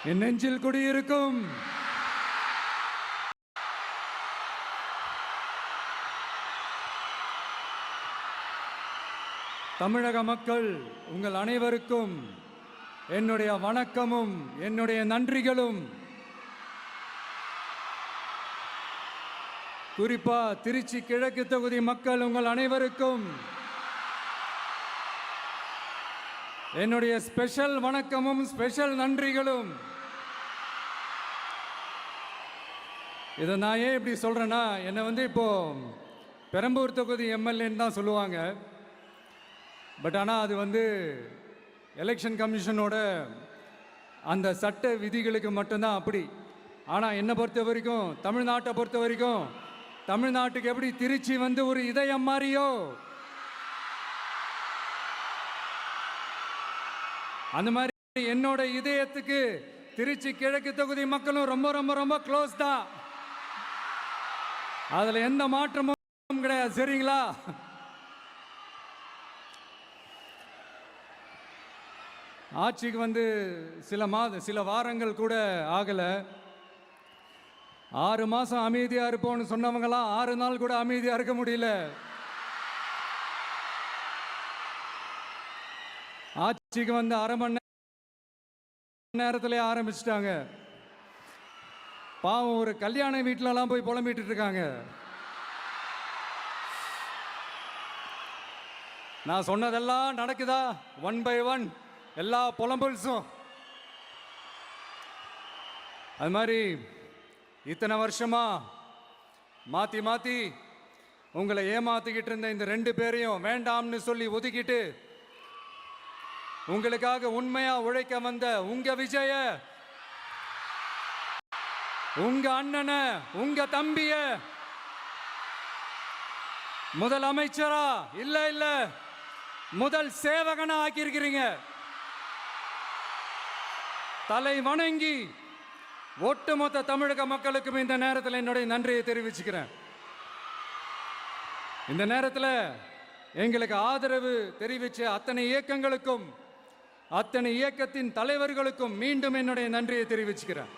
என் நெஞ்சில் குடியிருக்கும் தமிழக மக்கள் உங்கள் அனைவருக்கும் என்னுடைய வணக்கமும் என்னுடைய நன்றிகளும். குறிப்பா திருச்சி கிழக்கு தொகுதி மக்கள் உங்கள் அனைவருக்கும் என்னுடைய ஸ்பெஷல் வணக்கமும் ஸ்பெஷல் நன்றிகளும். இதை நான் ஏன் இப்படி சொல்றேன்னா, என்னை இப்போ பெரம்பூர் தொகுதி எம்எல்ஏன்னு தான் சொல்லுவாங்க. பட் ஆனால் அது எலெக்ஷன் கமிஷனோட அந்த சட்ட விதிகளுக்கு மட்டும்தான் அப்படி. ஆனால் என்னை பொறுத்த வரைக்கும், தமிழ்நாட்டை பொறுத்த வரைக்கும், தமிழ்நாட்டுக்கு எப்படி திருச்சி ஒரு இதயம் மாறியோ, அந்த மாதிரி என்னோட இதயத்துக்கு திருச்சி கிழக்கு தொகுதி மக்களும் ரொம்ப ரொம்ப ரொம்ப க்ளோஸ் தான். அதுல எந்த மாற்றமும் கிடையாது. சரிங்களா? ஆட்சிக்கு சில வாரங்கள் கூட ஆகல. 6 மாசம் அமைதியா இருப்போம்னு சொன்னவங்களாம் 6 நாள் கூட அமைதியா இருக்க முடியல. ஆட்சிக்கு 1/2 மணி நேரத்திலே ஆரம்பிச்சிட்டாங்க. பாவம், ஒரு கல்யாண வீட்டிலலாம் போய் புலம்பிட்டு இருக்காங்க. நான் சொன்னதெல்லாம் நடக்குதா? 1 by 1 எல்லா புலம்பல்ஸும். அது மாதிரி இத்தனை வருஷமா மாத்தி மாத்தி உங்களை ஏமாத்திக்கிட்டு இருந்த இந்த 2 பேரையும் வேண்டாம்னு சொல்லி ஒதுக்கிட்டு உங்களுக்காக உண்மையா உழைக்க வந்த உங்க விஜய, உங்க அண்ணனை, உங்க தம்பிய முதல் அமைச்சரா இல்ல முதல் சேவகனா ஆக்கியிருக்கிறீங்க. தலை வணங்கி ஒட்டுமொத்த தமிழக மக்களுக்கும் இந்த நேரத்தில் என்னுடைய நன்றியை தெரிவிச்சுக்கிறேன். இந்த நேரத்தில் எங்களுக்கு ஆதரவு தெரிவித்த அத்தனை இயக்கங்களுக்கும், அத்தனை இயக்கத்தின் தலைவர்களுக்கும் மீண்டும் என்னுடைய நன்றியை தெரிவிச்சுக்கிறேன்.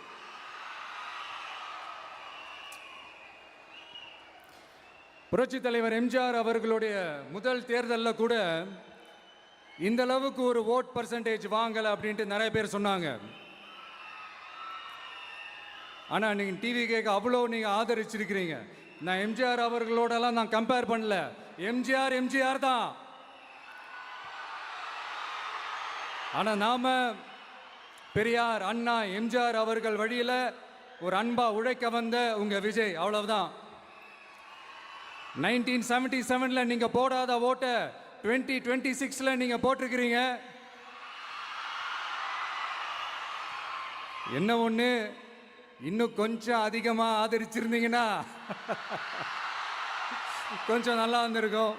புரட்சி தலைவர் எம்ஜிஆர் அவர்களுடைய முதல் தேர்தலில் கூட இந்த அளவுக்கு ஒரு ஓட் பர்சன்டேஜ் வாங்கலை அப்படின்ட்டு நிறைய பேர் சொன்னாங்க. ஆனால் நீங்கள் டிவி கேட்க அவ்வளோ நீங்கள் ஆதரிச்சிருக்கிறீங்க. நான் எம்ஜிஆர் அவர்களோடலாம் நான் கம்பேர் பண்ணல. எம்ஜிஆர் தான். ஆனால் நாம பெரியார், அண்ணா, எம்ஜிஆர் அவர்கள் வழியில் ஒரு அன்பா உழைக்க வந்த உங்க விஜய், அவ்வளவுதான். 1977 நீங்க போடாத ஓட்டை 2026 நீங்க போட்டிருக்கிறீங்க. என்ன ஒண்ணு, இன்னும் கொஞ்சம் அதிகமா ஆதரிச்சிருந்தீங்கன்னா கொஞ்சம் நல்லா வந்திருக்கும்.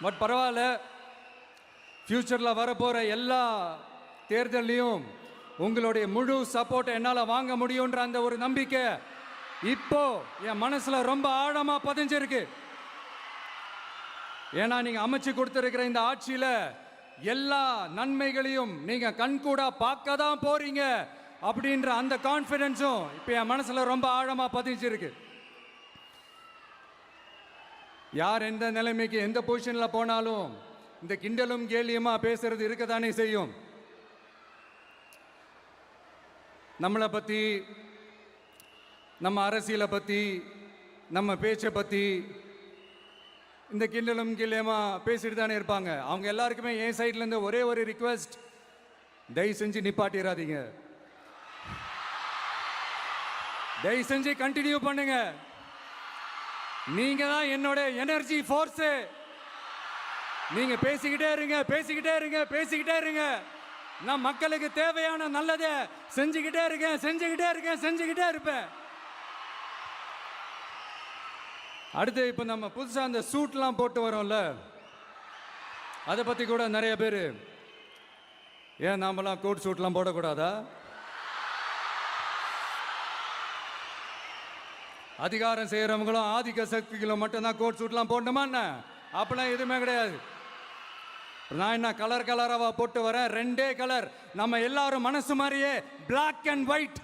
பட் பரவாயில்ல, ஃபியூச்சரில் வரப்போகிற எல்லா தேர்தலையும் உங்களுடைய முழு சப்போர்ட்டை என்னால் வாங்க முடியுன்ற அந்த ஒரு நம்பிக்கை இப்போ என் மனசில் ரொம்ப ஆழமாக பதிஞ்சிருக்கு. ஏன்னா நீங்கள் அமைச்சு கொடுத்துருக்கிற இந்த ஆட்சியில் எல்லா நன்மைகளையும் நீங்கள் கண்கூடா பார்க்க தான் போறீங்க அப்படின்ற அந்த கான்ஃபிடென்ஸும் இப்போ என் மனசில் ரொம்ப ஆழமாக பதிஞ்சிருக்கு. யார் எந்த நிலைமைக்கு எந்த பொசிஷனில் போனாலும் இந்த கிண்டலும் கேலியுமா பேசுறது இருக்கத்தானே செய்யும். நம்மளை பற்றி, நம்ம அரசியலை பற்றி, நம்ம பேச்சை பற்றி இந்த கிண்டலும் கேலியுமா பேசிட்டு தானே இருப்பாங்க. அவங்க எல்லாருக்குமே என் சைட்லேருந்து ஒரே ஒரு ரிக்வெஸ்ட், தயவு செஞ்சு நிப்பாட்டிடாதீங்க. தயவு செஞ்சு கண்டினியூ பண்ணுங்க. நீங்க தான் என்னோட எனர்ஜி ஃபோர்ஸ். நீங்க பேசிக்கிட்டே இருங்க. நான் மக்களுக்கு தேவையான நல்லதை செஞ்சுக்கிட்டே இருப்பேன். அடுத்து இப்போ நம்ம புதுசாக அந்த சூட்லாம் போட்டு வரோம்ல, அதை பற்றி கூட நிறைய பேர், ஏன் நாமெல்லாம் கோட் சூட்லாம் போடக்கூடாதா? அதிகாரம் செய்கிறவங்களும் ஆதிக்க சக்திகளும் மட்டும்தான் கோட் சூட்லாம் போடணுமா என்ன? அப்படிலாம் எதுவுமே கிடையாது. நான் என்ன கலர் கலராவா போட்டு வரேன்? ரெண்டே கலர், நம்ம எல்லாரும் மனசு மாதிரியே பிளாக் அண்ட் ஒயிட்.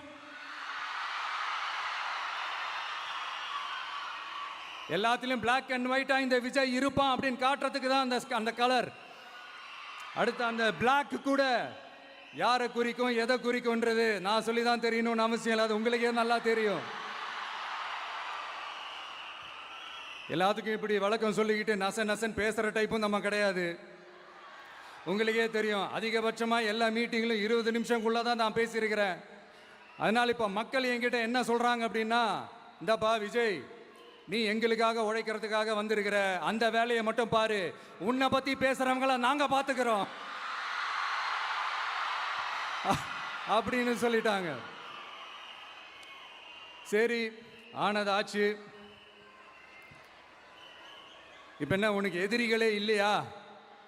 எல்லாத்திலும் பிளாக் அண்ட் ஒயிட்டா இந்த விஜய் இருப்பான் அப்படின்னு காட்டுறதுக்கு தான் அந்த கலர். அடுத்து அந்த பிளாக் கூட யாரை குறிக்கும் எதை குறிக்கும்ன்றது நான் சொல்லி தான் தெரியணும்னு அவசியம் இல்லை, அது உங்களுக்கே நல்லா தெரியும். எல்லாத்துக்கும் இப்படி வழக்கம் சொல்லிக்கிட்டு நசன் பேசுகிற டைப்பும் நம்ம கிடையாது. உங்களுக்கே தெரியும், அதிகபட்சமாக எல்லா மீட்டிங்களும் 20 நிமிஷங்குள்ளே தான் நான் பேசியிருக்கிறேன். அதனால் இப்போ மக்கள் என்கிட்ட என்ன சொல்கிறாங்க அப்படின்னா, இந்தப்பா விஜய், நீ எங்களுக்காக உழைக்கிறதுக்காக வந்திருக்கிற, அந்த வேலையை மட்டும் பாரு, உன்னை பற்றி பேசுகிறவங்கள நாங்கள் பார்த்துக்கிறோம் அப்படின்னு சொல்லிட்டாங்க. சரி, ஆனது ஆச்சு. இப்போ என்ன, உனக்கு எதிரிகளே இல்லையா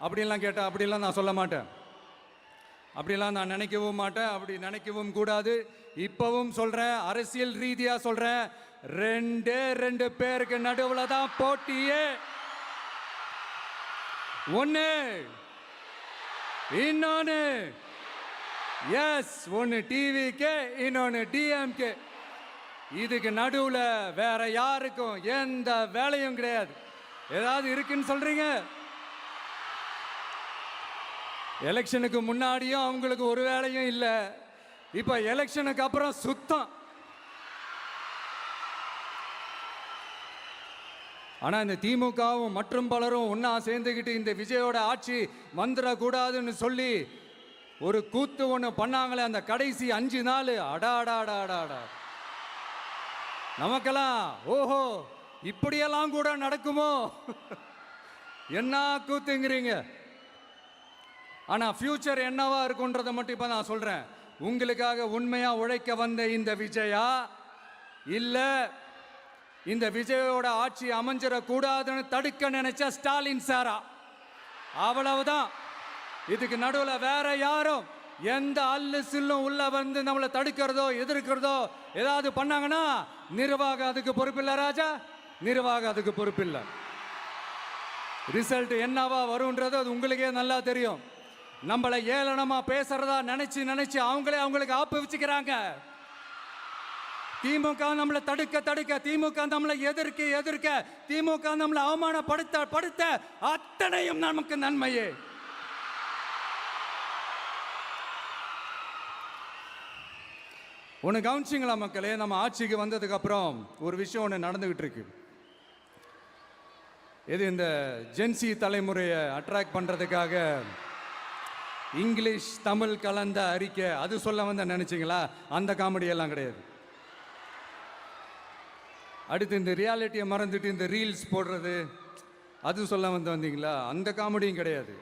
அப்படின்லாம் கேட்டேன். அப்படிலாம் நான் சொல்ல மாட்டேன், அப்படிலாம் நான் நினைக்கவும் மாட்டேன், அப்படி நினைக்கவும் கூடாது. இப்பவும் சொல்கிறேன், அரசியல் ரீதியாக சொல்கிறேன், 2 பேருக்கு நடுவில் தான் போட்டியே. ஒன்று, இன்னொன்று எஸ், ஒன்று டிவிக்கு, இன்னொன்று டிஎம்கே. இதுக்கு நடுவில் வேற யாருக்கும் எந்த வேலையும் கிடையாது. ஏதாவது இருக்குன்னு சொல்றீங்க? எலெக்ஷனுக்கு முன்னாடியும் அவங்களுக்கு ஒரு வேலையும் இல்லை, இப்போ எலெக்ஷனுக்கு அப்புறம் சுத்தம். ஆனால் இந்த திமுகவும் மற்றும் பலரும் ஒன்றா சேர்ந்துக்கிட்டு இந்த விஜயோட ஆட்சி வந்துடக்கூடாதுன்னு சொல்லி ஒரு கூத்து ஒன்று பண்ணாங்களே, அந்த கடைசி 5 நாள், அடாடாடாடாடா, நமக்கெல்லாம் ஓஹோ இப்படியெல்லாம் கூட நடக்குமோ என்ன கூத்துங்கிறீங்க. ஆனால் ஃபியூச்சர் என்னவா இருக்குன்றதை மட்டும் இப்போ நான் சொல்கிறேன். உங்களுக்காக உண்மையாக உழைக்க வந்த இந்த விஜயா, இல்லை இந்த விஜயோட ஆட்சி அமைஞ்சிடக்கூடாதுன்னு தடுக்க நினைச்ச ஸ்டாலின் சாரா, அவ்வளவுதான். இதுக்கு நடுவில் வேற யாரும் எந்த அல்லு சில்லும் உள்ள வந்து நம்மளை தடுக்கிறதோ எதிர்க்கிறதோ ஏதாவது பண்ணாங்கன்னா நிர்வாகம் அதுக்கு பொறுப்பில்லை ராஜா, நிர்வாகம் அதுக்கு பொறுப்பில்லை. ரிசல்ட் என்னவா வரும்ன்றது அது உங்களுக்கே நல்லா தெரியும். நம்மளை ஏளனமா பேசுறதா நினைச்சு அவங்களுக்கு ஆப்பு வச்சுக்கிறாங்க. திமுக நம்மளை தடுக்க, திமுக நம்மளை எதிர்க்க, திமுக நம்மளை அவமானப்படுத்த அத்தனையும் நமக்கு நன்மையே. ஒன்று கவனிச்சிங்களா மக்களே, நம்ம ஆட்சிக்கு வந்ததுக்கு அப்புறம் ஒரு விஷயம் ஒன்று நடந்துகிட்டு இருக்கு. இது இந்த ஜென்சி தலைமுறையை அட்ராக்ட் பண்றதுக்காக இங்கிலீஷ் தமிழ் கலந்த அறிக்கை, அது சொல்ல வந்த நினைச்சிங்களா? அந்த காமெடி எல்லாம் கிடையாது. அடுத்து இந்த ரியாலிட்டியை மறந்துட்டு இந்த ரீல்ஸ் போடுறது, அது சொல்ல வந்தீங்களா? அந்த காமெடியும் கிடையாது.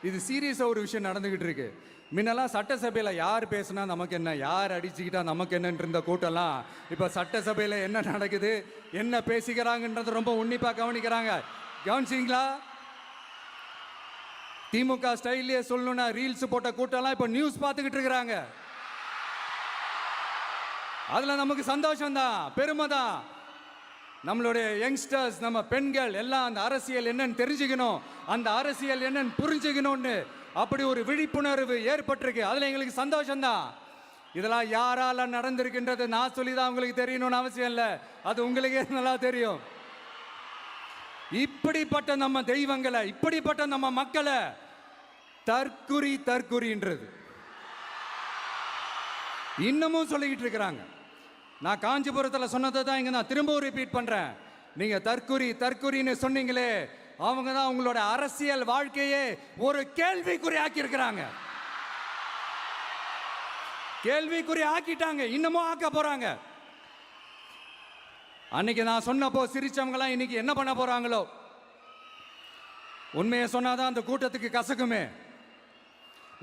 இது சீரியஸாக ஒரு விஷயம் நடந்துக்கிட்டு இருக்கு. முன்னெல்லாம் சட்டசபையில் யார் பேசுனா நமக்கு என்ன, யார் அடிச்சுக்கிட்டா நமக்கு என்னன்னு இருந்த கூட்டம்லாம் இப்போ சட்டசபையில் என்ன நடக்குது, என்ன பேசிக்கிறாங்கன்றது ரொம்ப உன்னிப்பாக கவனிக்கிறாங்க. கவனிச்சிங்களா? திமுக ஸ்டைல்லையே சொல்லணும்னா ரீல்ஸ் போட்ட கூட்டம்லாம் இப்போ நியூஸ் பார்த்துக்கிட்டு இருக்கிறாங்க. அதில் நமக்கு சந்தோஷம்தான், பெருமை தான். நம்மளுடைய யங்ஸ்டர்ஸ், நம்ம பெண்கள் எல்லாம் அந்த அரசியல் என்னன்னு தெரிஞ்சுக்கணும், அந்த அரசியல் என்னன்னு புரிஞ்சுக்கணும்னு அப்படி ஒரு விழிப்புணர்வு ஏற்பட்டிருக்கு. அதில் எங்களுக்கு சந்தோஷம்தான். இதெல்லாம் யாரால நடந்திருக்கின்றது நான் சொல்லி தான் உங்களுக்கு தெரியணும்னு அவசியம் இல்லை, அது உங்களுக்கே நல்லா தெரியும். இப்படிப்பட்ட நம்ம தெய்வங்களை, இப்படிப்பட்ட நம்ம மக்களை தற்குறின்றது இன்னமும் சொல்லிக்கிட்டு இருக்கிறாங்க. நான் காஞ்சிபுரத்தில் சொன்னதை தான் இங்கே நான் திரும்பவும் ரிப்பீட் பண்ணுறேன். நீங்கள் தற்குறின்னு சொன்னீங்களே, அவங்க தான் உங்களோட அரசியல் வாழ்க்கையே ஒரு கேள்விக்குறி ஆக்கி இருக்கிறாங்க. கேள்விக்குறி ஆக்கிட்டாங்க, இன்னமும் ஆக்க போறாங்க. அன்னைக்கு நான் சொன்னப்போ சிரிச்சவங்களாம் இன்னைக்கு என்ன பண்ண போறாங்களோ. உண்மையை சொன்னாதான் அந்த கூட்டத்துக்கு கசக்குமே.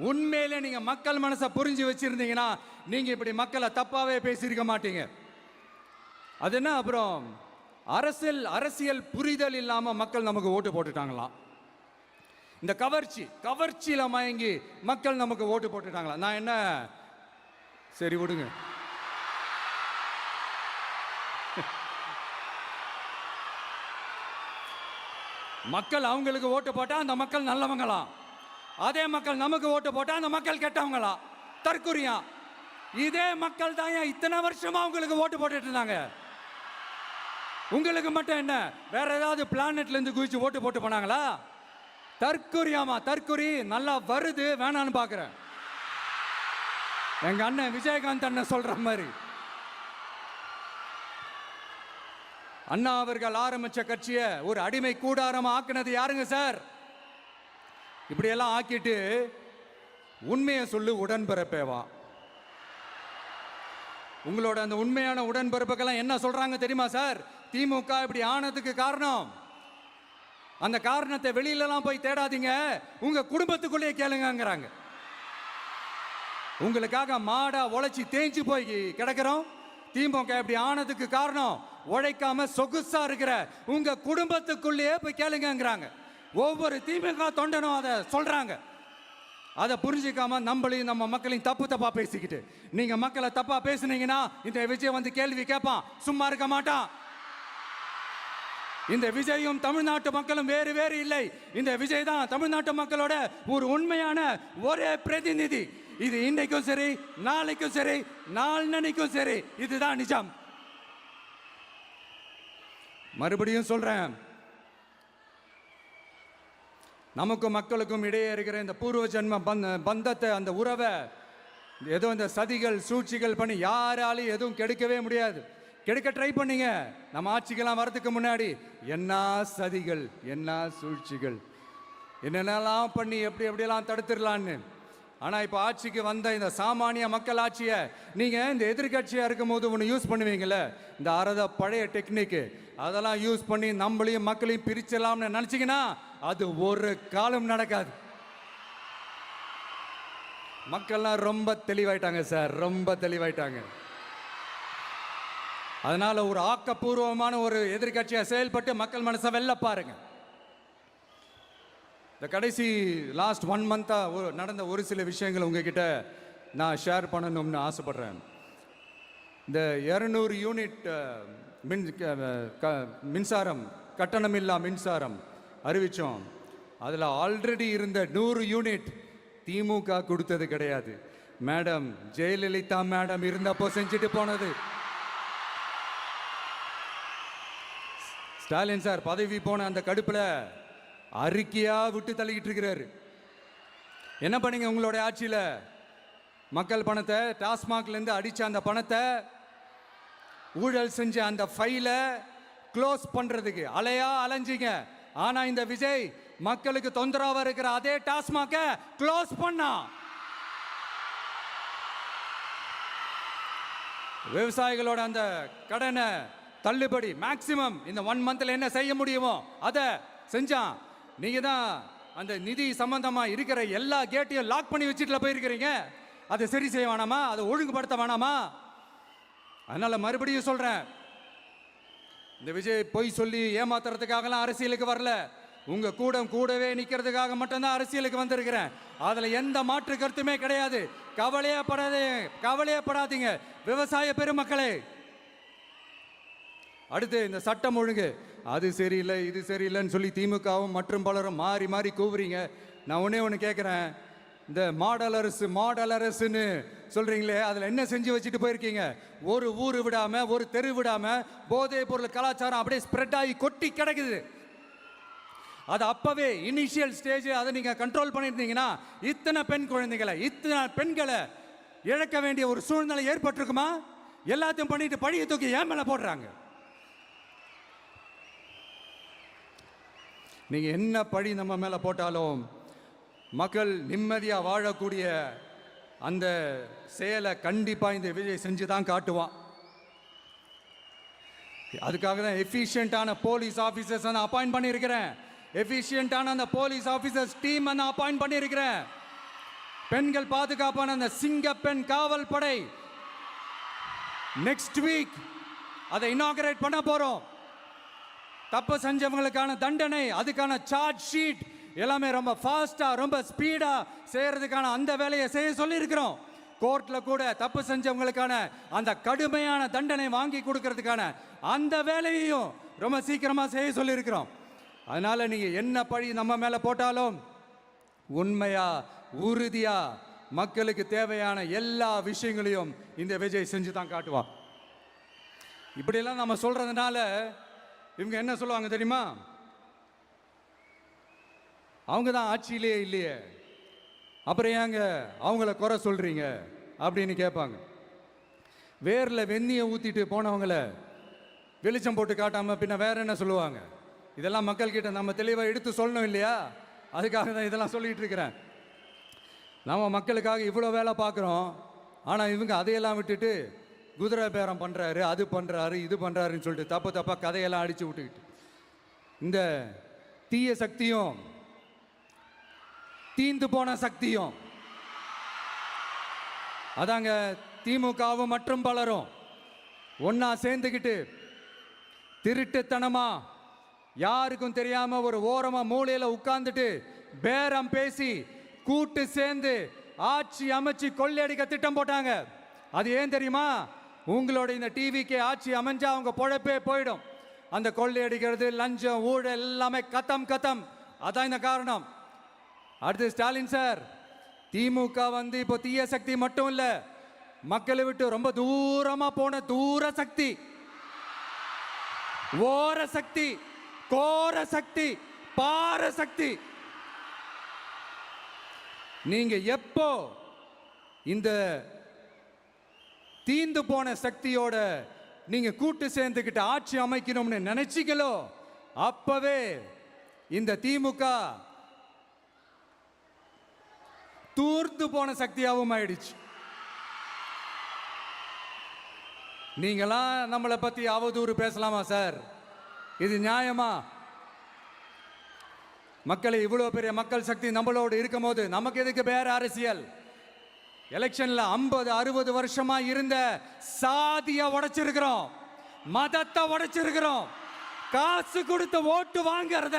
உண்மையிலே நீங்க மக்கள் மனசை புரிஞ்சு வச்சிருந்தீங்கன்னா நீங்க இப்படி மக்களை தப்பாவே பேசியிருக்க மாட்டீங்க. அது என்ன, அப்புறம் அரசியல் புரிதல் இல்லாம மக்கள் நமக்கு ஓட்டு போட்டுட்டாங்களாம். இந்த கவர்ச்சியில மயங்கி மக்கள் நமக்கு ஓட்டு போட்டுட்டாங்களா? நான் என்ன, சரி விடுங்க. மக்கள் அவங்களுக்கு ஓட்டு போட்டா அந்த மக்கள் நல்லவங்களாம். அதே மக்கள் நமக்கு ஓட்டு போட்டா அந்த மக்கள் கெட்டவங்களா? தற்குறியா? இதே மக்கள் தான் இத்தனை வருஷமா உங்களுக்கு ஓட்டு போட்டுட்டு இருந்தாங்க. உங்களுக்கு மட்டும் என்ன வேற ஏதாவது பிளானட்ல இருந்து குதிச்சு ஓட்டு போட்டு போனாங்களா? தற்குறியாமா? தற்குறி நல்லா வருது, வேணான்னு பாக்குறேன். எங்க அண்ணன் விஜயகாந்த் அண்ணன் சொல்ற மாதிரி, அண்ணா அவர்கள் ஆரம்பிச்ச கட்சியை ஒரு அடிமை கூடாரமா ஆக்குனது யாருங்க சார்? இப்படியெல்லாம் ஆக்கிட்டு உண்மையை சொல்லு உடன்பிறப்பேவா. உங்களோட அந்த உண்மையான உடன்பிறப்புக்கெல்லாம் என்ன சொல்றாங்க தெரியுமா சார்? திமுக இப்படி ஆனதுக்கு காரணம், அந்த காரணத்தை வெளியிலலாம் போய் தேடாதீங்க, உங்க குடும்பத்துக்குள்ளேயே கேளுங்கிறாங்க. உங்களுக்காக மாடா உழைச்சி தேஞ்சு போய் கிடக்கிறோம். திமுக இப்படி ஆனதுக்கு காரணம் உழைக்காம சொகுசா இருக்கிற உங்க குடும்பத்துக்குள்ளேயே போய் கேளுங்கிறாங்க. ஒவ்வொரு திமுக தொண்டனும் அதை சொல்றாங்க. அதை புரிஞ்சிக்காம நம்மளையும் நம்ம மக்களையும் தப்பா பேசிக்கிட்டு, நீங்க மக்களை தப்பா பேசுனீங்கன்னா இந்த விஜய் வந்து கேள்வி கேட்பான், சும்மா இருக்க மாட்டான். இந்த விஜயும் தமிழ்நாட்டு மக்களும் வேறு வேறு இல்லை. இந்த விஜய் தான் தமிழ்நாட்டு மக்களோட ஒரு உண்மையான ஒரே பிரதிநிதி. இது இன்னைக்கும் சரி, நாளைக்கும் சரி, நாளன்னைக்கும் சரி, இதுதான் நிஜம். மறுபடியும் சொல்றேன், நமக்கும் மக்களுக்கும் இடையே இருக்கிற இந்த பூர்வ ஜென்ம பந்தத்தை, அந்த உறவை ஏதோ இந்த சதிகள் சூழ்ச்சிகள் பண்ணி யாராலையும் எதுவும் கெடுக்கவே முடியாது. கெடுக்க ட்ரை பண்ணீங்க. நம்ம ஆட்சிக்கெல்லாம் வரதுக்கு முன்னாடி என்ன சதிகள், என்ன சூழ்ச்சிகள், என்னென்னலாம் பண்ணி எப்படியெல்லாம் தடுத்துடலான்னு. ஆனால் இப்போ ஆட்சிக்கு வந்த இந்த சாமானிய மக்கள் ஆட்சியை நீங்கள் இந்த எதிர்கட்சியாக இருக்கும் போது ஒன்று யூஸ் பண்ணுவீங்களே, இந்த பழைய டெக்னிக்கு, அதெல்லாம் யூஸ் பண்ணி நம்மளையும் மக்களையும் பிரிச்சலாம்னு நினச்சிங்கன்னா அது ஒரு காலம் நடக்காது. மக்கள்லாம் ரொம்ப தெளிவாயிட்டாங்க சார், ரொம்ப தெளிவாயிட்டாங்க. அதனால ஒரு ஆக்கப்பூர்வமான ஒரு எதிர்கட்சியை செயல்பட்டு மக்கள் மனசை வெல்ல பாருங்க. இந்த கடைசி லாஸ்ட் 1 மந்த்தா நடந்த ஒரு சில விஷயங்கள் உங்ககிட்ட நான் ஷேர் பண்ணணும்னு ஆசைப்படுறேன். இந்த 200 யூனிட் மின்சாரம், கட்டணமில்லா மின்சாரம் அறிவிச்சோம். அதில் ஆல்ரெடி இருந்த 100 யூனிட் திமுக கொடுத்தது கிடையாது. மேடம் ஜெயலலிதா மேடம் இருந்தப்போ செஞ்சுட்டு போனது. ஸ்டாலின் சார் பதவி போன அந்த கடுப்பில் அறிக்கையா விட்டு தள்ளிக்கிட்டு இருக்கிறாரு. என்ன பண்ணீங்க உங்களுடைய ஆட்சியில்? மக்கள் பணத்தை, டாஸ்மாக்ல இருந்து அடிச்ச அந்த பணத்தை, ஊழல் செஞ்ச அந்த ஃபைலை க்ளோஸ் பண்றதுக்கு அலையா அலைஞ்சிங்க. ஆனா இந்த விஜய் மக்களுக்கு தொந்தரவா இருக்கிற அதே டாஸ்மாக க்ளோஸ் பண்ணா. விவசாயிகளோட அந்த கடனை தள்ளுபடி மேக்சிமம் இந்த 1 மந்த்ல என்ன செய்ய முடியுமோ அதை செஞ்சான். நீங்க தான் அந்த நிதி சம்பந்தமா இருக்கிற எல்லா கேட்டையும் லாக் பண்ணி வச்சுட்டு போயிருக்கிறீங்க. அதை சரி செய்ய வேணாமா? அதை ஒழுங்குபடுத்த வேணாமா? அதனால மறுபடியும் சொல்றேன், இந்த விஜய் பொய் சொல்லி ஏமாத்துறதுக்காகலாம் அரசியலுக்கு வரல. உங்க கூடவே நிக்கிறதுக்காக மட்டும்தான் அரசியலுக்கு வந்திருக்கிறேன். அதுல எந்த மாற்று கருத்துமே கிடையாது. கவலையப்படாதீங்க விவசாய பெருமக்களே. அடுத்து இந்த சட்டம் ஒழுங்கு, அது சரியில்லை இது சரியில்லைன்னு சொல்லி திமுகவும் மற்றும் பலரும் மாறி மாறி கூவுறீங்க. நான் ஒன்று கேட்குறேன், இந்த மாடல் அரசுன்னு சொல்றீங்களே, அதில் என்ன செஞ்சு வச்சுட்டு போயிருக்கீங்க? ஒரு ஊர் விடாம, ஒரு தெரு விடாம போதைப் பொருள் கலாச்சாரம் அப்படியே ஸ்ப்ரெட் ஆகி கொட்டி கிடக்குது. அது அப்பவே இனிஷியல் ஸ்டேஜ் அதை நீங்க கண்ட்ரோல் பண்ணியிருந்தீங்கன்னா இத்தனை பெண்களை இழக்க வேண்டிய ஒரு சூழ்நிலை ஏற்பட்டிருக்குமா? எல்லாத்தையும் பண்ணிட்டு பழியை தூக்கி ஏன் மேல போடுறாங்க? நீங்க என்ன பழி நம்ம மேல போட்டாலும் மக்கள் நிம்மதியா வாழக்கூடிய அந்த செயலை கண்டிப்பா இந்த விஜய் செஞ்சு தான் காட்டுவான். அதுக்காக தான் எஃபிஷியன்டான போலீஸ் ஆஃபீஸர்ஸ் நான் அப்பாயிண்ட் பண்ணியிருக்கிறேன். எஃபிஷியன்டான அந்த போலீஸ் ஆஃபீஸர்ஸ் டீம் நான் அப்பாயிண்ட் பண்ணியிருக்கிறேன். பெண்கள் பாதுகாப்பான அந்த சிங்கப்பெண் காவல் படை நெக்ஸ்ட் வீக் அதை இனாகரேட் பண்ண போறோம். தப்பு செஞ்சவங்களுக்கான தண்டனை, அதுக்கான சார்ஜ் ஷீட் எல்லாமே ரொம்ப ஃபாஸ்டா, ரொம்ப ஸ்பீடா செய்யறதுக்கான அந்த வேலையை செய்ய சொல்லி இருக்கிறோம். கோர்ட்ல கூட தப்பு செஞ்சவங்களுக்கான அந்த கடுமையான தண்டனை வாங்கி கொடுக்கறதுக்கான அந்த வேலையையும் ரொம்ப சீக்கிரமா செய்ய சொல்லி இருக்கிறோம். அதனால நீங்க என்ன பழி நம்ம மேல போட்டாலும் உண்மையா உறுதியா மக்களுக்கு தேவையான எல்லா விஷயங்களையும் இந்த விஜய் செஞ்சு தான் காட்டுவான். இப்படியெல்லாம் நம்ம சொல்றதுனால இவங்க என்ன சொல்லுவாங்க தெரியுமா? அவங்க தான் ஆட்சியிலே இல்லையே, அப்புறம் ஏங்க அவங்கள குறை சொல்றீங்க அப்படின்னு கேட்பாங்க. வேரில் வெந்நியை ஊற்றிட்டு போனவங்கள வெளிச்சம் போட்டு காட்டாமல் பின்ன வேற என்ன சொல்லுவாங்க? இதெல்லாம் மக்கள்கிட்ட நம்ம தெளிவாக எடுத்து சொல்லணும் இல்லையா? அதுக்காக தான் இதெல்லாம் சொல்லிகிட்டு இருக்கிறேன். நம்ம மக்களுக்காக இவ்வளோ வேலை பார்க்குறோம், ஆனால் இவங்க அதையெல்லாம் விட்டுட்டு குதிரை பேரம் பண்ணுறாரு, அது பண்ணுறாரு, இது பண்ணுறாருன்னு சொல்லிட்டு தப்பாக கதையெல்லாம் அடித்து விட்டுக்கிட்டு இந்த தீய சக்தியும் தீந்து போன சக்தியும் அதாங்க திமுகவும் மற்றும் பலரும் ஒன்னா சேர்ந்துக்கிட்டு திருட்டுத்தனமா யாருக்கும் தெரியாம ஒரு ஓரமா மூலையில உட்கார்ந்துட்டு பேரம் பேசி கூட்டு சேர்ந்து ஆட்சி அமைச்சு கொள்ளையடிக்க திட்டம் போட்டாங்க. அது ஏன் தெரியுமா? உங்களோட இந்த டிவிக்கு ஆட்சி அமைஞ்சா அவங்க பொழப்பே போயிடும். அந்த கொள்ளையடிக்கிறது, லஞ்சம், ஊழல் எல்லாமே கத்தம் கத்தம். அதான் இந்த காரணம். அடுத்து ஸ்டாலின் சார், திமுக வந்து இப்போ தீய சக்தி மட்டும் இல்ல, மக்களை விட்டு ரொம்ப தூரமா போன தூர சக்தி, ஓர சக்தி, கோர சக்தி, பார சக்தி. நீங்க எப்போ இந்த தீந்து போன சக்தியோட நீங்க கூட்டு சேர்ந்துக்கிட்டு ஆட்சி அமைக்கணும்னு நினைச்சீங்களோ அப்பவே இந்த திமுக தூர்ந்து போன சக்தியாகவும் ஆயிடுச்சு. நீங்களாம் நம்மளை பத்தி அவதூறு பேசலாமா சார்? இது நியாயமா? மக்களை இவ்வளோ பெரிய மக்கள் சக்தி நம்மளோடு இருக்கும் போது நமக்கு எதுக்கு வேற அரசியல்? எலெக்ஷன்ல 50-60 வருஷமா இருந்த சாதிய உடைச்சிருக்கிறோம், மதத்தை உடைச்சிருக்கிறோம், காசு கொடுத்து ஓட்டு வாங்கறத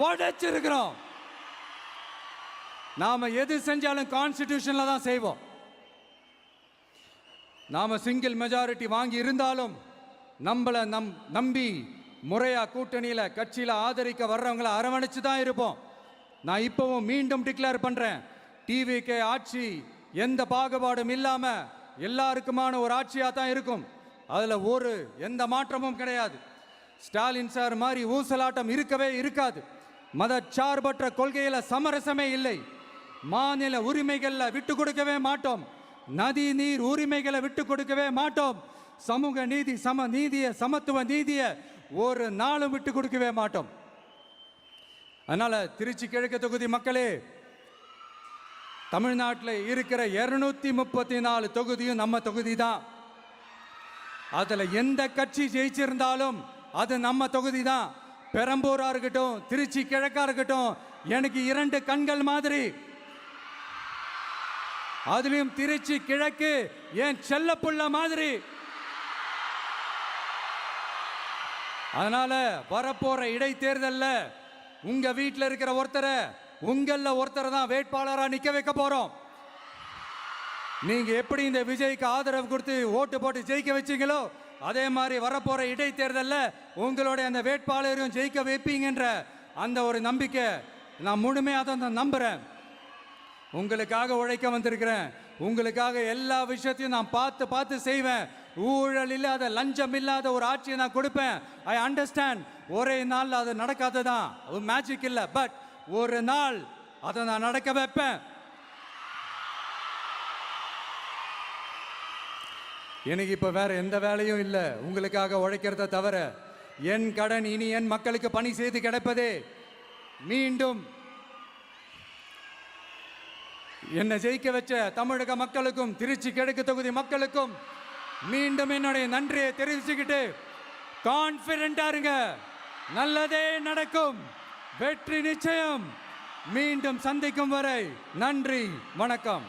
உடைச்சிருக்கிறோம். நாம எது செஞ்சாலும் கான்ஸ்டிடியூஷன்ல தான் செய்வோம். நாம சிங்கிள் மெஜாரிட்டி வாங்கி இருந்தாலும் நம்மளை நம்பி முறையா கூட்டணியில கட்சியில ஆதரிக்க வர்றவங்களை அரவணைச்சு தான் இருப்போம். நான் இப்பவும் மீண்டும் டிக்ளேர் பண்றேன், டிவிகே ஆட்சி எந்த பாகுபாடும் இல்லாம எல்லாருக்குமான ஒரு ஆட்சியா தான் இருக்கும். அதுல எந்த மாற்றமும் கிடையாது. ஸ்டாலின் சார் மாதிரி ஊசலாட்டம் இருக்கவே இருக்காது. மதச்சார்பற்ற கொள்கையில சமரசமே இல்லை. மாநில உரிமைகள்ல விட்டு கொடுக்கவே மாட்டோம். நதி நீர் உரிமைகளை விட்டு கொடுக்கவே மாட்டோம். சமூக நீதி, சம நீதிய, சமத்துவ நீதிய ஒரு நாளும் விட்டு கொடுக்கவே மாட்டோம். அதனால திருச்சி கிழக்கு தொகுதி மக்களே, தமிழ்நாட்டில் இருக்கிற 234 தொகுதியும் நம்ம தொகுதி தான். அதுல எந்த கட்சி ஜெயிச்சிருந்தாலும் அது நம்ம தொகுதி தான். பெரம்பூரா இருக்கட்டும், திருச்சி கிழக்கா இருக்கட்டும், எனக்கு 2 கண்கள் மாதிரி. அதுலயும் திருச்சி கிழக்கு என் செல்ல புள்ள மாதிரி. அதனால வரப்போற இடைத்தேர்தல்ல உங்க வீட்டில் இருக்கிற ஒருத்தரை உங்கள ஒருத்தரை தான் வேட்பாளராக நிக்க வைக்க போறோம். நீங்க எப்படி இந்த விஜய்க்கு ஆதரவு கொடுத்து ஓட்டு போட்டு ஜெயிக்க வச்சீங்களோ அதே மாதிரி வரப்போற இடைத்தேர்தல்ல உங்களுடைய அந்த வேட்பாளரையும் ஜெயிக்க வைப்பீங்கன்ற அந்த ஒரு நம்பிக்கை நான் முழுமையாக தான் நம்புறேன். உங்களுக்காக உழைக்க வந்திருக்கிறேன். உங்களுக்காக எல்லா விஷயத்தையும் நான் பார்த்து செய்வேன். ஊழல் இல்லாத, லஞ்சம் இல்லாத ஒரு ஆட்சியை நான் கொடுப்பேன். I understand. ஒரே நாள் அது நடக்காததான், மேஜிக் இல்லை. பட் ஒரு நாள் அதை நான் நடக்க வைப்பேன். எனக்கு இப்ப வேற எந்த வேலையும் இல்லை உங்களுக்காக உழைக்கிறத தவிர. என் கடன் இனி என் மக்களுக்கு பணி செய்து கிடைப்பதே. மீண்டும் என்னை ஜெயிக்க வச்ச தமிழக மக்களுக்கும் திருச்சி கிழக்கு தொகுதி மக்களுக்கும் மீண்டும் என்னுடைய நன்றியை தெரிவிச்சுக்கிட்டு கான்பிடென்டா இருங்க, நல்லதே நடக்கும், வெற்றி நிச்சயம். மீண்டும் சந்திக்கும் வரை நன்றி, வணக்கம்.